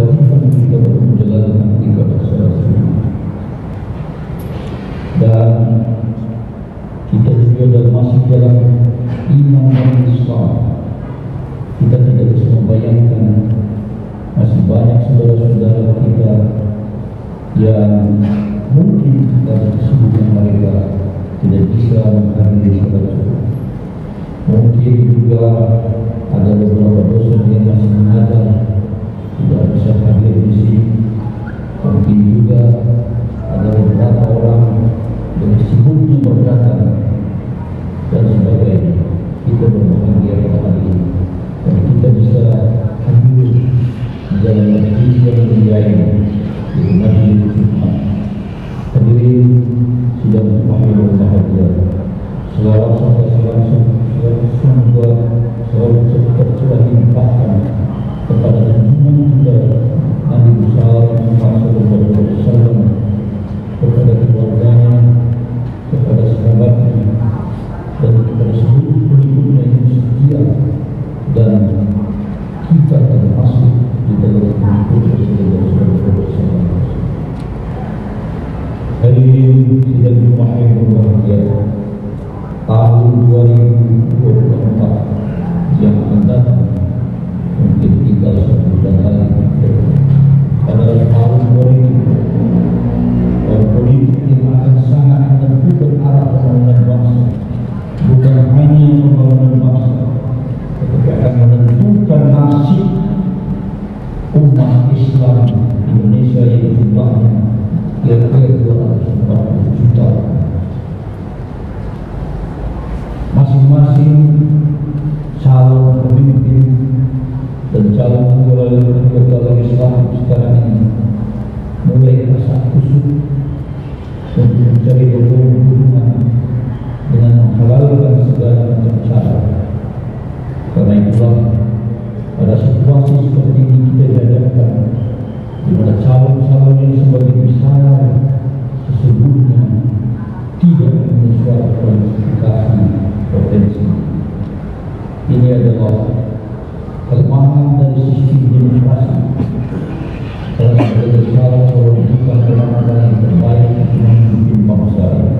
kewajiban kita untuk menjalankan ibadah salat sunnah. Dan kita juga masih dalam iman dan Islam. Kita tidak bisa membayangkan masih banyak saudara-saudara kita yang mungkin dari kesibukan mereka tidak bisa menghadiri salat sunnah. Mungkin juga ada beberapa dosen yang masih mengajar tidak bisa hadir di sini. Mungkin juga ada beberapa orang yang sibuknya berdagang dan sebagainya. Kita berbahagia pada hari ini dan kita bisa hadir di dalam majlis yang mulia ini, di majlis Jumat. Hadirin sudah berbahagia. Selawat sampai semoga selalu tercurah limpahkan kepada junjungan kita Nabi besar Muhammad SAW, kepada keluarganya, kepada sahabatnya, dan kepada seluruh pengikutnya yang setia, dan kita termasuk di dalam pengikut Rasulullah SAW. Hari ini sidang Jumat yang berbahagia tahun 2024 yang akan datang, mungkin tinggal 1 bulan lagi adalah tahun politik yang akan sangat menentukan arah pembangunan bangsa. Bukan hanya pembangunan bangsa, tetapi akan menentukan nasib umat Islam Indonesia yang jumlahnya kira-kira 240 juta. Masing-masing calon pemimpin dan calon anggota Islam sekarang ini mulai merasa kusut untuk mencari hubungan dengan menghalalkan segala macam cara. Karena itulah pada situasi seperti ini kita dihadapkan di mana calon-calon yang sebagai besar sesungguhnya tidak menyesuaikan kualifikasi potensi. Ini adalah kelemahan dari sistem demokrasi. Salah satu besar seorang bukan kelemahan yang terbaik untuk memimpin bangsa ini.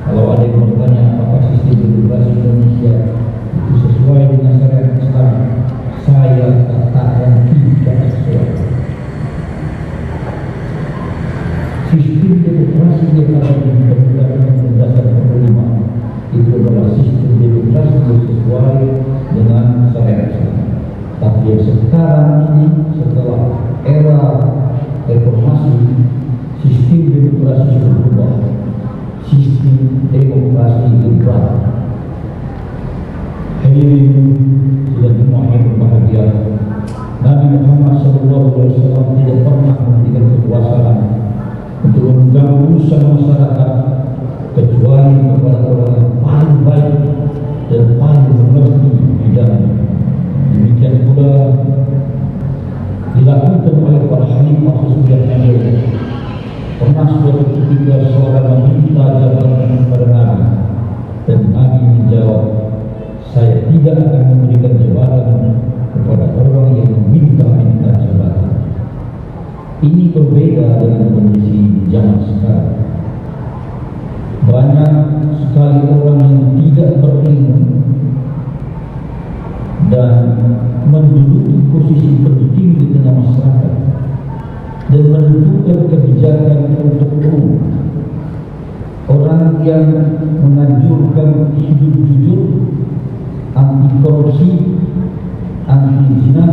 Kalau ada yang bertanya apakah sistem demokrasi Indonesia itu sesuai dengan syariat Islam, saya katakan tidak sesuai. Sistem demokrasi yang ada di Undang-Undang Dasar 45 itu adalah sistem demokrasi yang sesuai dengan syariat Islam. Tapi yang sekarang ini setelah era reformasi, sistem demokrasi sudah berubah. Sistem demokrasi liberal. Hadirin sudah semua yang berbahagia. Nabi Muhammad SAW tidak pernah memberikan kekuasaan untuk mengganggu urusan masyarakat kecuali kepada orang yang paling baik dan paling mengerti bidangnya. Demikian pula dilakukan oleh para khalifah sesudah Nabi. Pernah suatu ketika seorang meminta jabatan kepada Nabi dan Nabi menjawab, saya tidak akan memberikan jabatan kepada orang yang meminta jabatan. Ini berbeda dengan kondisi zaman sekarang. Banyak sekali orang yang tidak berilmu dan menduduki posisi penting di tengah masyarakat dan menentukan kebijakan untuk umum. Orang yang menganjurkan hidup jujur, anti korupsi, anti zina,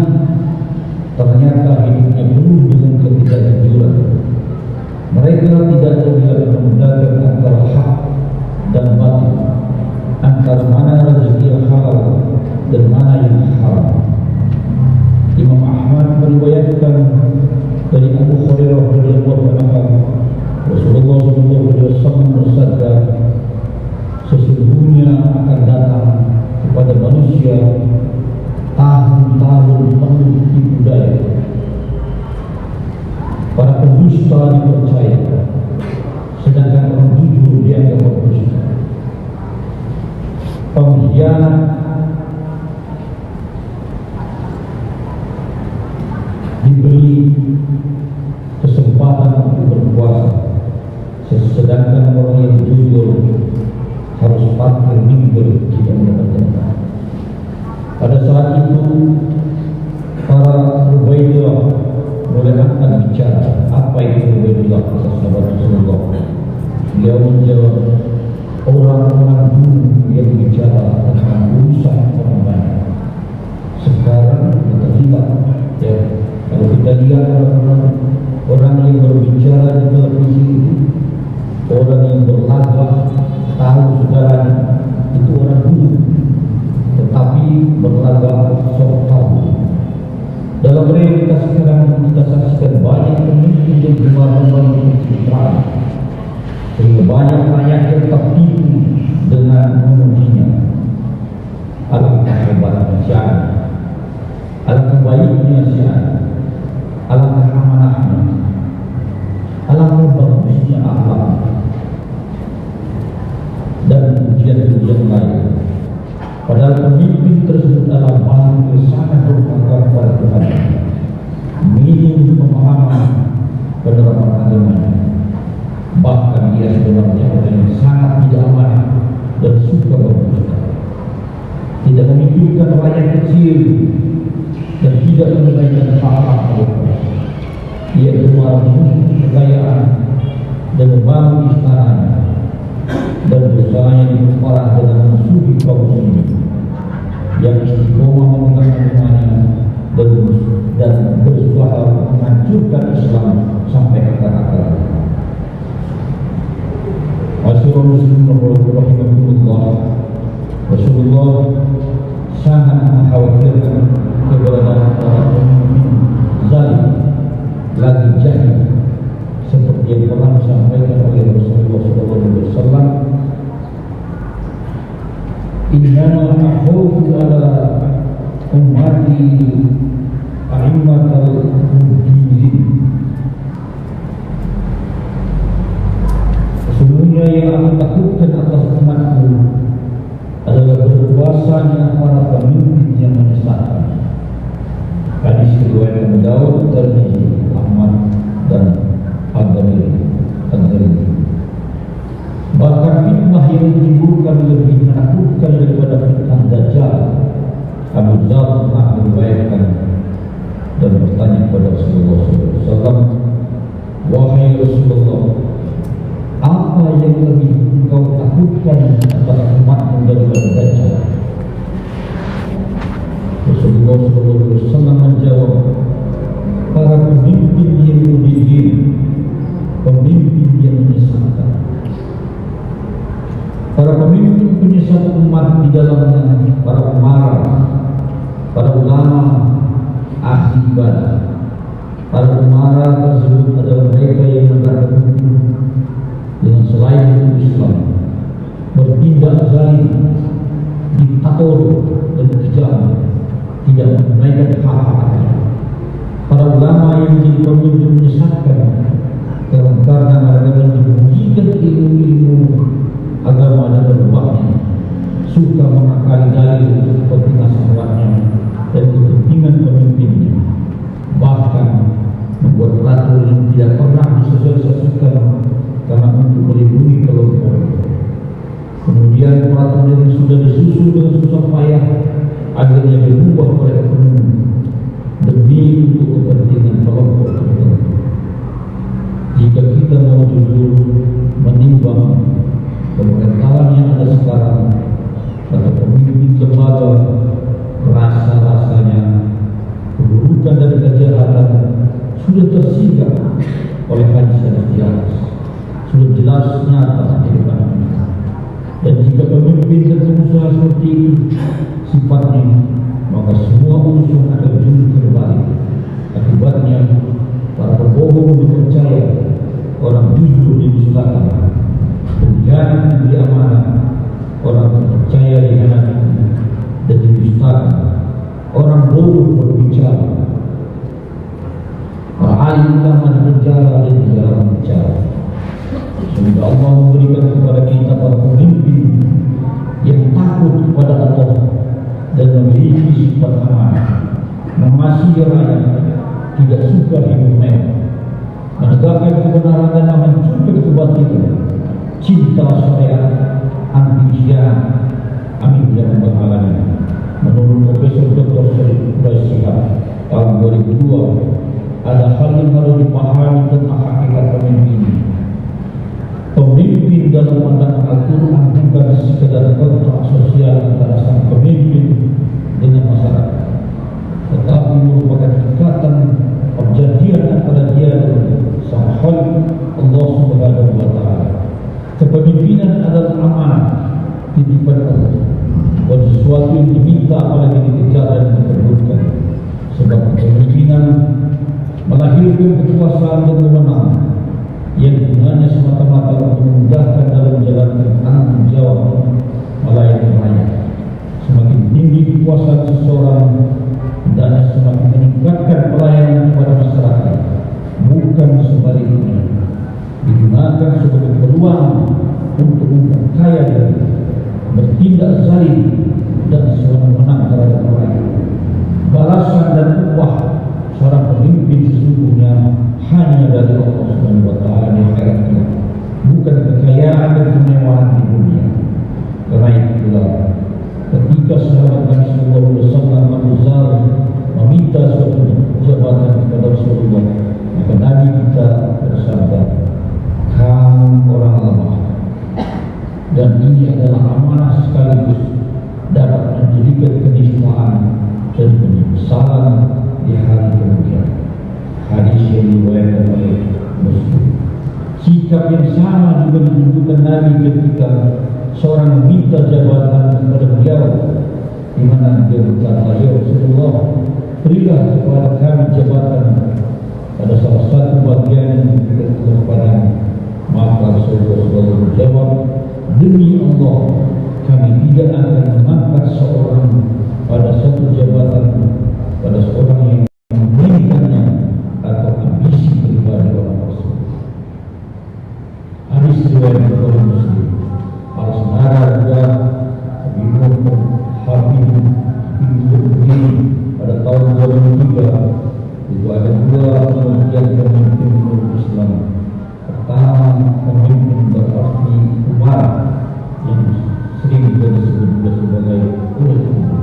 ternyata hidupnya penuh dengan ketidakjujuran. Mereka tidak bisa membedakan antara hak dan batil, antara mana rezeki yang halal dan mana yang haram. Imam Ahmad meriwayatkan dari Abu Hurairah radhiyallahu anhu, Rasulullah SAW bersabda, sesungguhnya akan datang kepada manusia tahun-tahun penuh tipu daya. Para pendusta dipercaya, sedangkan orang jujur dianggap berdusta. Pengkhianat diberi sedangkan orang yang jujur harus parkir minggu tidak mendapat tempat. Pada saat itu para Ubaidillah mulai akan bicara, apa itu Ubaidillah kata sahabat Rasulullah. Dia menjawab, orang-orang dulu yang bicara tentang urusan orang banyak. Sekarang kita lihat, ya, kalau kita lihat orang yang berbicara di televisi, orang yang berlagak tahu segalanya, itu orang dulu. Tetapi berlagak sok tahu. Dalam realitas sekarang kita saksikan banyak pemimpin yang gemar-gemar pencitraan, sehingga banyak rakyat yang tertipu dengan memujinya. Alangkah hebatnya syiar, alangkah baiknya syiar, alangkah amanahnya, alangkah bagusnya akhlak dan ujian-ujian lain. Padahal pemimpin tersebut adalah makhluk yang sangat berpakaian pada Tuhan, minim pemahaman penerapan agamanya. Bahkan dia sebenarnya orang yang sangat tidak amanah dan suka berdusta, tidak memikirkan rakyat kecil dan tidak menunaikan hak-hak mereka. Ia gemar menuntut kekayaan dan membangun istananya, dan usahanya diperparah dengan musuhi kaum muslimin yang istiqomah memegang rumahnya dan berusaha menghancurkan Islam sampai akar-akar. Masyaallah muslimin rahimahullah, Rasulullah sangat mengkhawatirkan keberadaan orang mukmin zalim lagi jahil, seperti yang pernah disampaikan oleh Rasulullah SAW. Innama akhafu ala ummati a'immatal mudillin. Sesungguhnya yang aku takutkan atas umatku adalah berkuasanya para pemimpin yang menyesatkan. Hadis riwayat Abu Daud, Tirmidzi, Ahmad dan Al-Ghazali. Bahkan fitnah yang ditimbulkan lebih menakutkan daripada fitnah Dajjal. Abu Dzar pernah meriwayatkan dan bertanya kepada Rasulullah SAW, wahai Rasulullah, apa yang lebih kau takutkan atas umatmu daripada Dajjal? Rasulullah SAW menjawab, para pemimpin yang mudillin, pemimpin yang menyesatkan. Para pemimpin penyesat umat di dalamnya para umara, para ulama, ahli ibadah. Para umara tersebut adalah mereka yang menegakkan hukum dengan selain hukum Islam, bertindak zalim, diktator dan kejam, tidak menunaikan hak-haknya. Para ulama yang menjadi pemimpin menyesatkan karena mereka menyembunyikan ilmu-ilmu agama dan berubahnya, suka mengakali dalil untuk kepentingan syahwatnya dan kepentingan pemimpinnya, bahkan membuat peraturan yang tidak pernah disosialisasikan karena untuk melindungi kelompok. Kemudian peraturan yang sudah disusun dengan susah payah akhirnya dirubah oleh oknum demi untuk kepentingan kelompok tertentu. Jika kita mau jujur menimbang pemerintahan yang ada sekarang atau pemimpin lembaga, rasa-rasanya keburukan dan kejahatan sudah tersinggah oleh hadis di atas, sudah jelas nyata di depan kita. Dan jika pemimpin dan pengusaha seperti itu sifatnya, maka semua unsur akan jujur terbalik. Akibatnya para pembohong dipercaya, orang jujur didustakan, berkhianat diberi amanah, orang terpercaya dikhianati dan didustakan, orang bodoh berbicara, para alim ulama berbicara dan dilarang bicara. Semoga Allah memberikan kepada kita para pemimpin yang takut kepada Allah dan memiliki sifat amanah, mengasihi rakyat, tidak suka hidup mewah, menegakkan kebenaran dan menghancurkan kebatilan, cinta syariat, anti syiah. Amin ya rabbal alamin. Menurut Profesor Dr. Syarif Quraish Shihab tahun 2002, ada hal yang harus dipahami tentang hakikat pemimpin. Pemimpin dalam pandangan Al-Quran bukan sekedar kontrak sosial antara sang pemimpin dengan masyarakat, tetapi merupakan ikatan perjanjian antara dia dan sang Khalik Allah Subhanahu wa Ta'ala. Kepemimpinan adalah amanah titipan Allah, dan sesuatu yang diminta apalagi dikejar dan diperbutkan. Sebab kepemimpinan melahirkan kekuasaan dan wewenang yang gunanya semata-mata untuk memudahkan dalam menjalankan tanggung jawab melayani rakyat. Semakin tinggi kekuasaan seseorang, hendaknya semakin meningkatkan pelayanan kepada masyarakat, bukan sebaliknya. Digunakan sebagai peluang untuk memperkaya diri, bertindak zalim dan sewenang-wenang terhadap rakyat. Balasan dan upah seorang pemimpin sesungguhnya hanya dari Allah Subhanahu wa Ta'ala di akhirat kelak, bukan kekayaan dan kemewahan di dunia. Karena itulah ketika sahabat Nabi sallallahu alaihi wasallam Abu Dzar meminta suatu jabatan kepada Rasulullah, maka Nabi kita bersabda, "Kamu orang lemah, dan ini adalah amanah sekaligus dapat menjadikan keniscayaan dan penyesalan di hari kemudian." Hadis yang diriwayatkan oleh Muslim. Sikap yang sama juga ditunjukkan Nabi ketika seorang meminta jabatan kepada beliau, di mana dia berkata, "Ya Rasulullah, berilah kepada kami jabatan pada salah satu bagian yang diberikan kepada." Maka Rasulullah menjawab, "Demi Allah, kami tidak akan mengangkat seorang pada satu jabatan pada seorang yang menginginkannya atau ambisi pribadi orang tersebut." Hadis riwayat Bukhari Muslim. Para saudara juga Habib ini pada tahun 2003 itu ada dua pengertian pemimpin Islam. Pertama, pemimpin berarti Umar yang sering disebut sebagai ulil amri.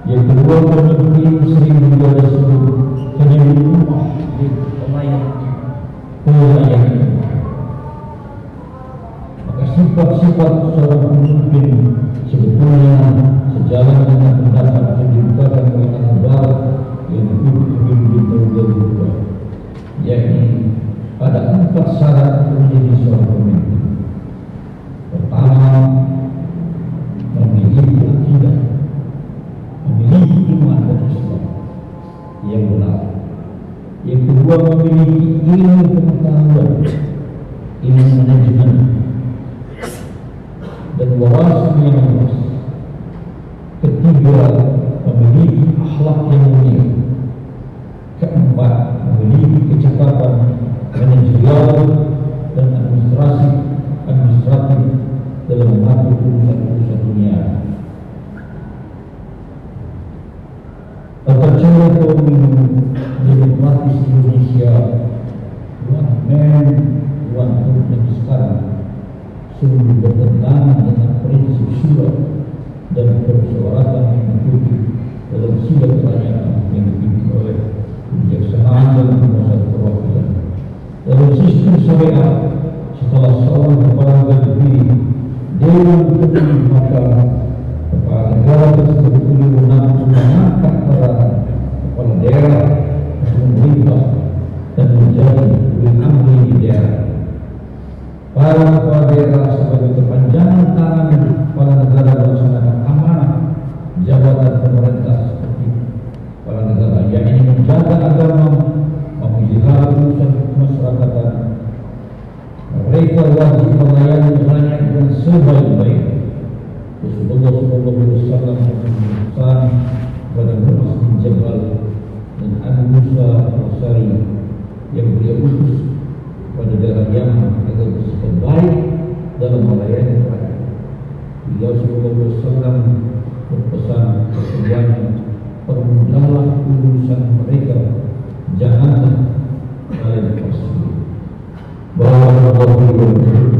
Yang kedua, pemimpin sering juga disebut penyebut ummah, pelayan. Maka sifat-sifat seorang pemimpin sebetulnya sejalan dengan pendapat yang dibukakan oleh Al-Mubarak yang disebut pemimpin tahun 2002, yakni ada 4 syarat untuk menjadi seorang pemimpin. Pertama, memiliki akidah, memiliki iman dan Islam yang benar. Yang kedua, memiliki ilmu pengetahuan, ilmu manajemen dan wawasan yang luas. Ketiga, memiliki akhlak yang mulia. Keempat, memiliki kecepatan manajerial dan administratif dalam mengatur urusan dunia. Tata cara pemilu demokratis Indonesia, One Man sekarang sungguh bertentangan dengan prinsip syura dan permusyawaratan yang diikuti dalam sidang kerajaan yang dipimpin oleh kebijaksanaan dan penguasa perwakilan. Dalam sistem syariat, setelah seorang kepala negeri dewan terpilih, maka kepala negara tersebut dipilih untuk mengangkat para kepala daerah pemerintah dan menjadi ulil amri di daerah. Para kepala daerah sebagai kepanjangan tangan kepala negara melaksanakan amanah jabatan pemerintah seperti kepala negara, yakni menjaga agama, memelihara urusan kemasyarakatan. Mereka wajib melayani rakyat dengan sebaik-baiknya. Rasulullah SAW memerintahkan kepada Muaz bin Jabal dan Abu Musa al-Asy'ari yang beliau utus pada daerah Yaman agar bersikap baik dalam melayani rakyat. Beliau SAW berpesan kepadanya, permudahlah urusan mereka, janganlah kalian boleh